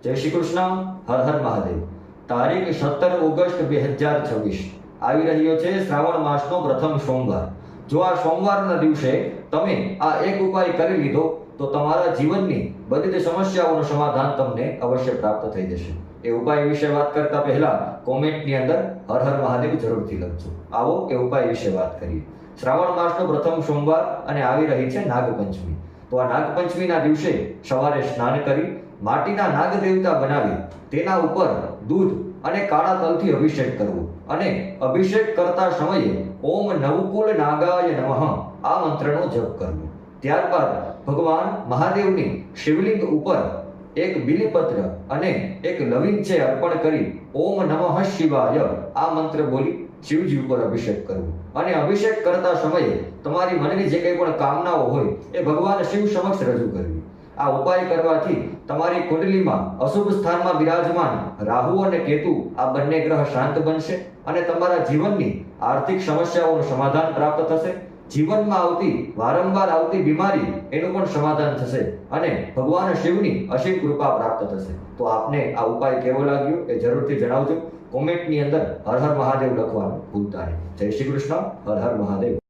जय श्री कृष्ण। हर हर महादेव। तारीख 17 ઓગસ્ટ 2026 આવી રહ્યો છે શ્રાવણ માસનો પ્રથમ સોમવાર। જો આ સોમવારના દિવસે તમે આ એક ઉપાય કરી લીધો તો તમારા જીવનની બધી જ સમસ્યાઓનું સમાધાન તમને અવશ્ય પ્રાપ્ત થઈ જશે। એ ઉપાય વિશે વાત કરતા પહેલા કોમેન્ટની અંદર હર હર મહાદેવ જરૂરથી લખજો। આવો એ ઉપાય વિશે વાત કરીએ। શ્રાવણ માસનો પ્રથમ સોમવાર અને આવી રહી છે નાગપંચમી। તો આ નાગપંચમીના દિવસે સવારે સ્નાન કરી માટીના નાગ દેવતા બનાવી તેના ઉપર દૂધ અને કાળા તલથી અભિષેક કરવો અને અભિષેક કરતા સમયે ઓમ નવકુલ નાગાય નમઃ આ મંત્રનો જપ કરવો। ત્યારબાદ ભગવાન મહાદેવની શિવલિંગ ઉપર એક બિલીપત્ર અને એક લવિંગ છે અર્પણ કરી ઓમ નમઃ શિવાય આ મંત્ર બોલી શિવજી ઉપર અભિષેક કરવો અને અભિષેક કરતા સમયે તમારી મનની જે કંઈ પણ કામનાઓ હોય એ ભગવાન શિવ સમક્ષ રજૂ કરવી। આ ઉપાય કરવાથી તમારી કુંડલીમાં અશુભ સ્થાનમાં બિરાજમાન રાહુ અને કેતુ આ બંને ગ્રહ શાંત બનશે અને તમારા જીવનની આર્થિક સમસ્યાઓનું સમાધાન પ્રાપ્ત થશે। જીવનમાં આવતી વારંવાર આવતી બીમારી એનું પણ સમાધાન થશે અને ભગવાન શિવની અસીમ કૃપા પ્રાપ્ત થશે। તો આપને આ ઉપાય કેવો લાગ્યો એ જરૂરથી જણાવજો। કોમેન્ટની અંદર હર હર મહાદેવ લખવાનું ભૂલતા નહીં। જય શ્રી કૃષ્ણ। હર હર મહાદેવ।